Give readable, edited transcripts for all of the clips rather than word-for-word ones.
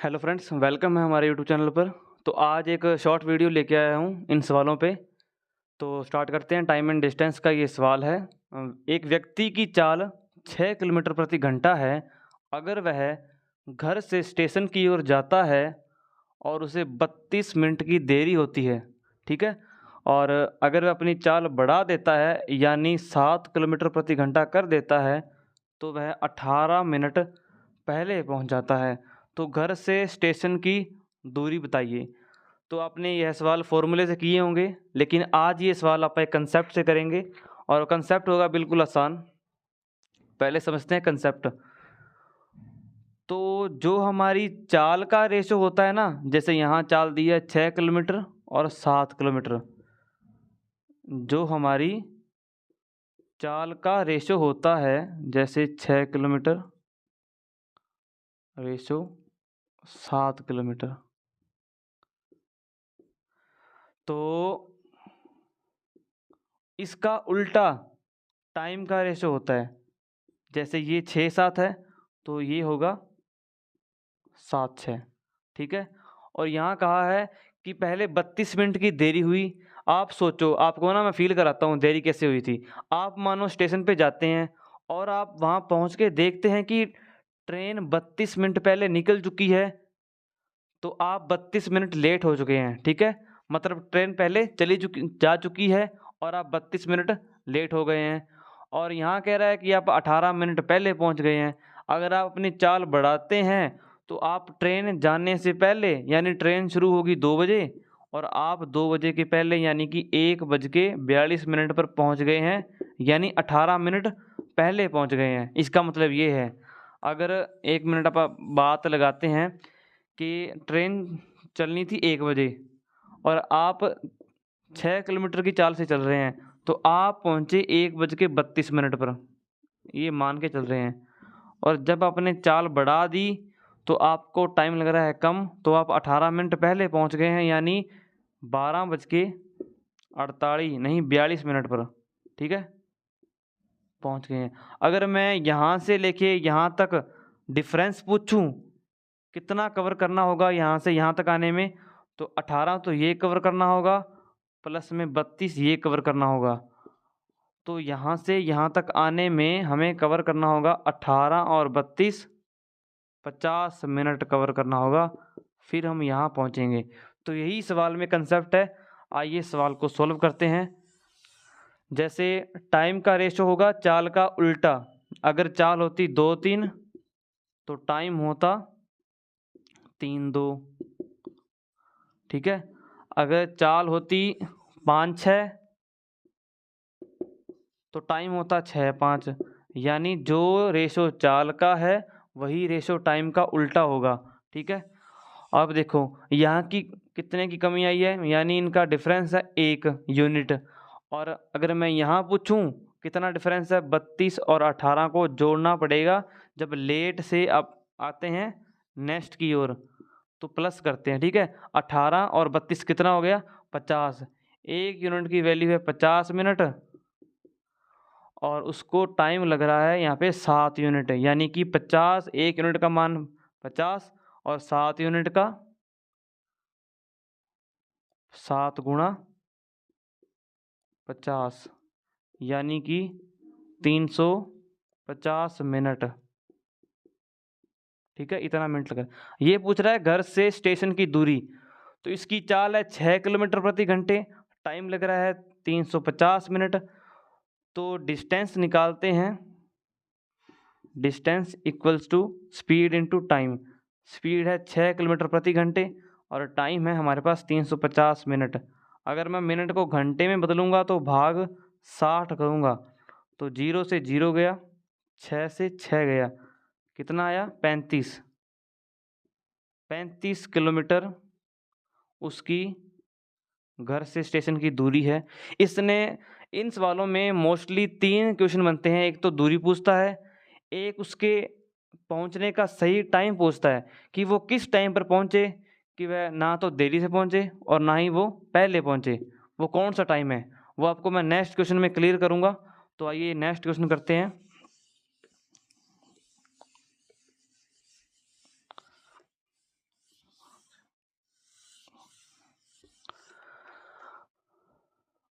Hello friends, welcome है हमारे YouTube channel पर। तो आज एक शॉर्ट वीडियो लेके आया हूँ इन सवालों पे। तो स्टार्ट करते हैं। टाइम एंड डिस्टेंस का ये सवाल है। एक व्यक्ति की चाल 6 किलोमीटर प्रति घंटा है। अगर वह घर से स्टेशन की ओर जाता है और उसे 32 मिनट की देरी होती है, ठीक है। और अगर वह अपनी चाल बढ़ा देता है यानी 7 किलोमीटर प्रति घंटा कर देता है तो वह 18 मिनट पहले पहुंच जाता है। तो घर से स्टेशन की दूरी बताइए। तो आपने यह सवाल फॉर्मूले से किए होंगे, लेकिन आज ये सवाल आप एक कंसेप्ट से करेंगे और कंसेप्ट होगा बिल्कुल आसान। पहले समझते हैं कंसेप्ट। तो जो हमारी चाल का रेशो होता है ना, जैसे यहाँ चाल दी है 6 किलोमीटर और 7 किलोमीटर। जो हमारी चाल का रेशो होता है, जैसे 6 किलोमीटर रेशो 7 किलोमीटर, तो इसका उल्टा टाइम का रेशो होता है। जैसे ये 6-7 है तो ये होगा 7-6, ठीक है। और यहाँ कहा है कि पहले 32 मिनट की देरी हुई। आप सोचो, आपको ना मैं फील कराता हूँ देरी कैसे हुई थी। आप मानो स्टेशन पे जाते हैं और आप वहाँ पहुँच के देखते हैं कि ट्रेन 32 मिनट पहले निकल चुकी है, तो आप 32 मिनट लेट हो चुके हैं, ठीक है। मतलब ट्रेन पहले जा चुकी है और आप 32 मिनट लेट हो गए हैं। और यहाँ कह रहा है कि आप 18 मिनट पहले पहुँच गए हैं। अगर आप अपनी चाल बढ़ाते हैं तो आप ट्रेन जाने से पहले, यानी ट्रेन शुरू होगी 2 बजे और आप 2 बजे के पहले यानी कि 1:42 पर पहुँच गए हैं, यानी 18 मिनट पहले पहुँच गए हैं। इसका मतलब ये है, अगर 1 मिनट आप बात लगाते हैं कि ट्रेन चलनी थी 1 बजे और आप 6 किलोमीटर की चाल से चल रहे हैं, तो आप पहुँचे 1:32 पर, ये मान के चल रहे हैं। और जब आपने चाल बढ़ा दी तो आपको टाइम लग रहा है कम, तो आप 18 मिनट पहले पहुँच गए हैं, यानी 12:48 नहीं 42 पर, ठीक है, पहुँच गए हैं। अगर मैं यहाँ से लेके यहाँ तक डिफरेंस पूछूं, कितना कवर करना होगा यहाँ से यहाँ तक आने में, तो 18 तो ये कवर करना होगा, प्लस में 32 ये कवर करना होगा। तो यहाँ से यहाँ तक आने में हमें कवर करना होगा 18 और 32, 50 मिनट कवर करना होगा, फिर हम यहाँ पहुँचेंगे। तो यही सवाल में कंसेप्ट है। आइए सवाल को सॉल्व करते हैं। जैसे टाइम का रेशो होगा चाल का उल्टा। अगर चाल होती 2-3 तो टाइम होता 3-2, ठीक है। अगर चाल होती 5-6 तो टाइम होता 6-5, यानी जो रेशो चाल का है वही रेशो टाइम का उल्टा होगा, ठीक है। अब देखो यहाँ की कितने की कमी आई है, यानी इनका डिफरेंस है 1 यूनिट। और अगर मैं यहाँ पूछूं कितना डिफरेंस है, 32 और 18 को जोड़ना पड़ेगा। जब लेट से आप आते हैं नेक्स्ट की ओर तो प्लस करते हैं, ठीक है। 18 और 32 कितना हो गया, 50। 1 यूनिट की वैल्यू है 50 मिनट और उसको टाइम लग रहा है यहाँ पे 7 यूनिट, यानी कि 50, 1 यूनिट का मान 50 और 7 यूनिट का 7 गुणा 50, यानी कि 350 मिनट, ठीक है। इतना मिनट लगा। ये पूछ रहा है घर से स्टेशन की दूरी। तो इसकी चाल है 6 किलोमीटर प्रति घंटे, टाइम लग रहा है 350 मिनट। तो डिस्टेंस निकालते हैं। Distance equals to speed into time. Speed है 6 किलोमीटर प्रति घंटे और टाइम है हमारे पास 350 मिनट। अगर मैं मिनट को घंटे में बदलूंगा तो भाग 60 करूँगा, तो 0 से 0 गया, 6 से 6 गया, कितना आया 35। 35 किलोमीटर उसकी घर से स्टेशन की दूरी है। इसने इन सवालों में मोस्टली 3 क्वेश्चन बनते हैं। एक तो दूरी पूछता है, एक उसके पहुंचने का सही टाइम पूछता है कि वो किस टाइम पर पहुंचे, कि वह ना तो देरी से पहुंचे और ना ही वो पहले पहुंचे, वो कौन सा टाइम है, वो आपको मैं नेक्स्ट क्वेश्चन में क्लियर करूंगा। तो आइए नेक्स्ट क्वेश्चन करते हैं।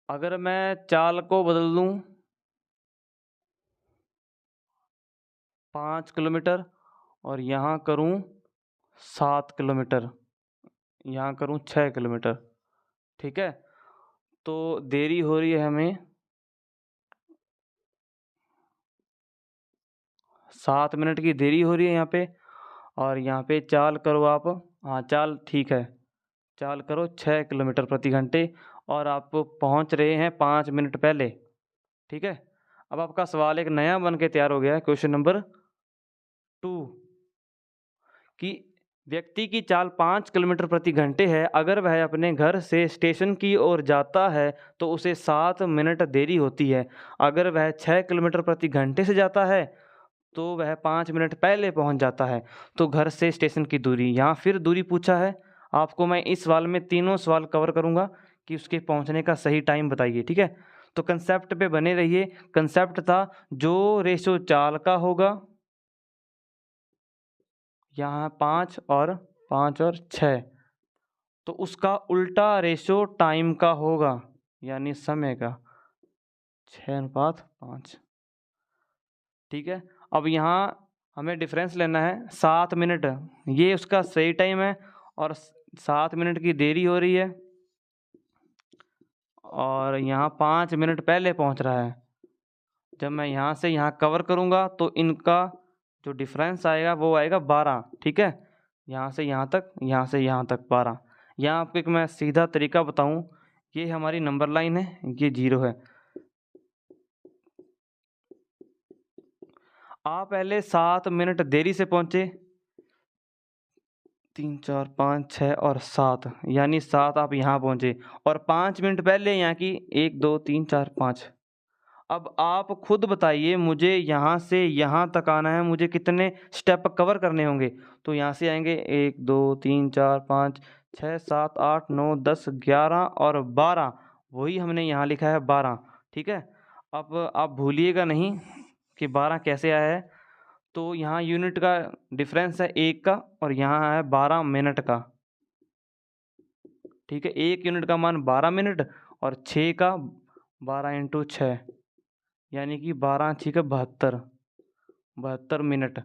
अगर मैं चाल को बदल दूं 5 किलोमीटर और यहाँ करूं 7 किलोमीटर, यहाँ करूं 6 किलोमीटर, ठीक है, तो देरी हो रही है हमें 7 मिनट की देरी हो रही है यहाँ पे। और यहाँ पे चाल करो आप, हाँ चाल ठीक है, चाल करो 6 किलोमीटर प्रति घंटे और आप पहुँच रहे हैं 5 मिनट पहले, ठीक है। अब आपका सवाल एक नया बन के तैयार हो गया है, क्वेश्चन नंबर 2, कि व्यक्ति की चाल 5 किलोमीटर प्रति घंटे है, अगर वह अपने घर से स्टेशन की ओर जाता है तो उसे 7 मिनट देरी होती है। अगर वह 6 किलोमीटर प्रति घंटे से जाता है तो वह 5 मिनट पहले पहुंच जाता है। तो घर से स्टेशन की दूरी, यहाँ फिर दूरी पूछा है आपको। मैं इस सवाल में तीनों सवाल कवर करूंगा कि उसके पहुंचने का सही टाइम बताइए, ठीक है। तो कंसेप्ट पे बने रहिए। कंसेप्ट था जो रेशो चाल का होगा, यहाँ 5 और 6, तो उसका उल्टा रेशो टाइम का होगा, यानी समय का, 6:5, ठीक है। अब यहाँ हमें डिफरेंस लेना है 7 मिनट, ये उसका सही टाइम है और 7 मिनट की देरी हो रही है और यहाँ 5 मिनट पहले पहुँच रहा है। जब मैं यहाँ से यहाँ कवर करूँगा तो इनका जो डिफरेंस आएगा वो आएगा 12, ठीक है। यहाँ से यहाँ तक, यहाँ से यहाँ तक 12। यहाँ आपको एक मैं सीधा तरीका बताऊँ, ये हमारी नंबर लाइन है, ये 0 है। आप पहले 7 मिनट देरी से पहुँचे, 3 4 5 6 और 7, यानी 7 आप यहाँ पहुँचे और 5 मिनट पहले यहाँ की 1 2 3 4 5। अब आप खुद बताइए, मुझे यहाँ से यहाँ तक आना है, मुझे कितने स्टेप कवर करने होंगे। तो यहाँ से आएंगे 1 2 3 4 5 6 7 8 9 10 11 और 12, वही हमने यहाँ लिखा है 12, ठीक है। अब आप भूलिएगा नहीं कि 12 कैसे आया है। तो यहाँ यूनिट का डिफरेंस है 1 का और यहाँ है 12 मिनट का, ठीक है। 1 यूनिट का मान 12 मिनट और 6 का 12 × 6, यानी कि 12×6 = 72 मिनट।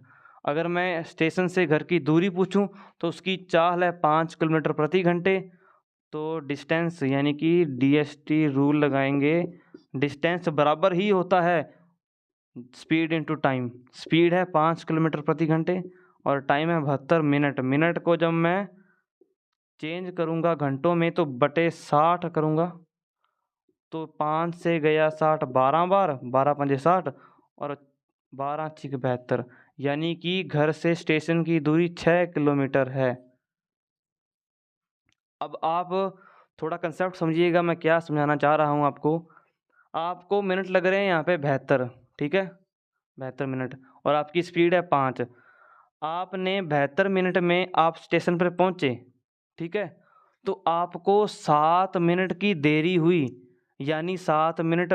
अगर मैं स्टेशन से घर की दूरी पूछूं तो उसकी चाल है 5 किलोमीटर प्रति घंटे। तो डिस्टेंस यानी कि DST रूल लगाएंगे, डिस्टेंस बराबर ही होता है स्पीड इंटू टाइम। स्पीड है 5 किलोमीटर प्रति घंटे और टाइम है 72 मिनट। मिनट को जब मैं चेंज करूँगा घंटों में तो बटे 60 करूँगा, तो 5 से गया 60 12 बार, 12 पंजे 60 और 12×6 72, यानी कि घर से स्टेशन की दूरी 6 किलोमीटर है। अब आप थोड़ा कंसेप्ट समझिएगा मैं क्या समझाना चाह रहा हूँ आपको। आपको मिनट लग रहे हैं यहाँ पे 72, ठीक है, 72 मिनट, और आपकी स्पीड है 5। आपने 72 मिनट में आप स्टेशन पर पहुँचे, ठीक है, तो आपको 7 मिनट की देरी हुई, यानी 7 मिनट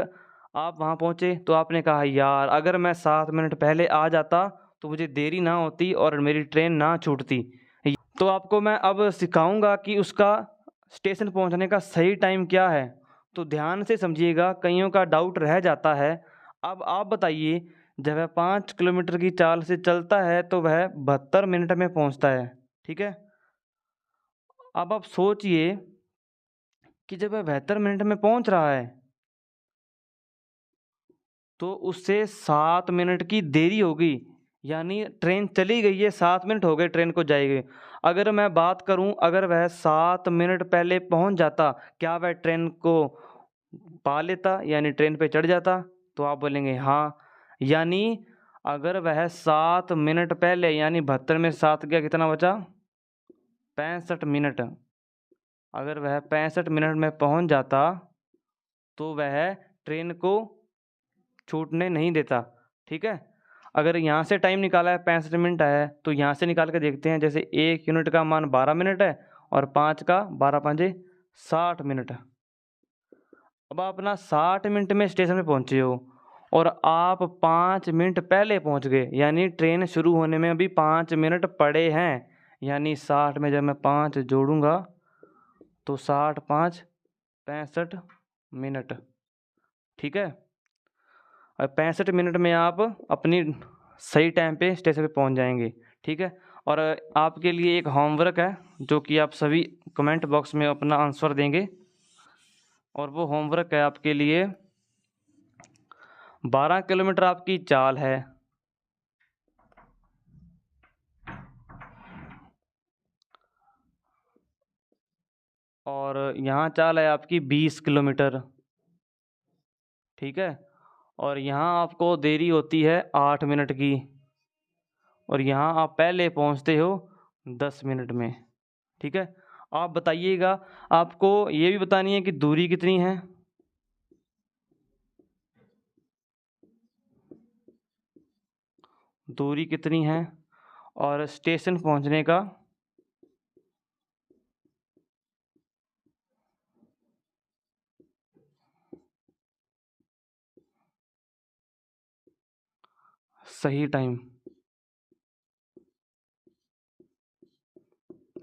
आप वहाँ पहुँचे तो आपने कहा यार अगर मैं 7 मिनट पहले आ जाता तो मुझे देरी ना होती और मेरी ट्रेन ना छूटती। तो आपको मैं अब सिखाऊंगा कि उसका स्टेशन पहुँचने का सही टाइम क्या है। तो ध्यान से समझिएगा, कईयों का डाउट रह जाता है। अब आप बताइए, जब वह 5 किलोमीटर की चाल से चलता है तो वह 72 मिनट में पहुँचता है, ठीक है। अब आप सोचिए कि जब वह 72 मिनट में पहुँच रहा है तो उससे 7 मिनट की देरी होगी, यानी ट्रेन चली गई है, 7 मिनट हो गए ट्रेन को जाए हुए। अगर मैं बात करूं, अगर वह 7 मिनट पहले पहुंच जाता, क्या वह ट्रेन को पा लेता, यानी ट्रेन पे चढ़ जाता? तो आप बोलेंगे हाँ। यानी अगर वह 7 मिनट पहले, यानी 72 में 7 गया, कितना बचा? 65 मिनट। अगर वह 65 मिनट में पहुंच जाता तो वह ट्रेन को छूटने नहीं देता, ठीक है। अगर यहाँ से टाइम निकाला है 65 मिनट आया है तो यहाँ से निकाल के देखते हैं। जैसे 1 यूनिट का मान 12 मिनट है और 5 का 12 पंजे 60 मिनट। अब आप अपना 60 मिनट में स्टेशन पे पहुँचे हो और आप 5 मिनट पहले पहुँच गए, यानी ट्रेन शुरू होने में अभी 5 मिनट पड़े हैं। यानी 60 में जब मैं 5 जोड़ूंगा तो 60 5 65 मिनट, ठीक है। और 65 मिनट में आप अपनी सही टाइम पे स्टेशन पे पहुंच जाएंगे, ठीक है। और आपके लिए एक होमवर्क है जो कि आप सभी कमेंट बॉक्स में अपना आंसर देंगे, और वो होमवर्क है आपके लिए 12 किलोमीटर आपकी चाल है, और यहाँ चाल है आपकी 20 किलोमीटर, ठीक है। और यहाँ आपको देरी होती है 8 मिनट की, और यहाँ आप पहले पहुँचते हो 10 मिनट में, ठीक है। आप बताइएगा, आपको ये भी बतानी है कि दूरी कितनी है। दूरी कितनी है और स्टेशन पहुँचने का सही टाइम।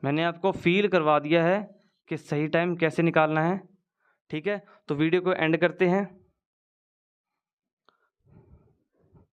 मैंने आपको फील करवा दिया है कि सही टाइम कैसे निकालना है, ठीक है। तो वीडियो को एंड करते हैं।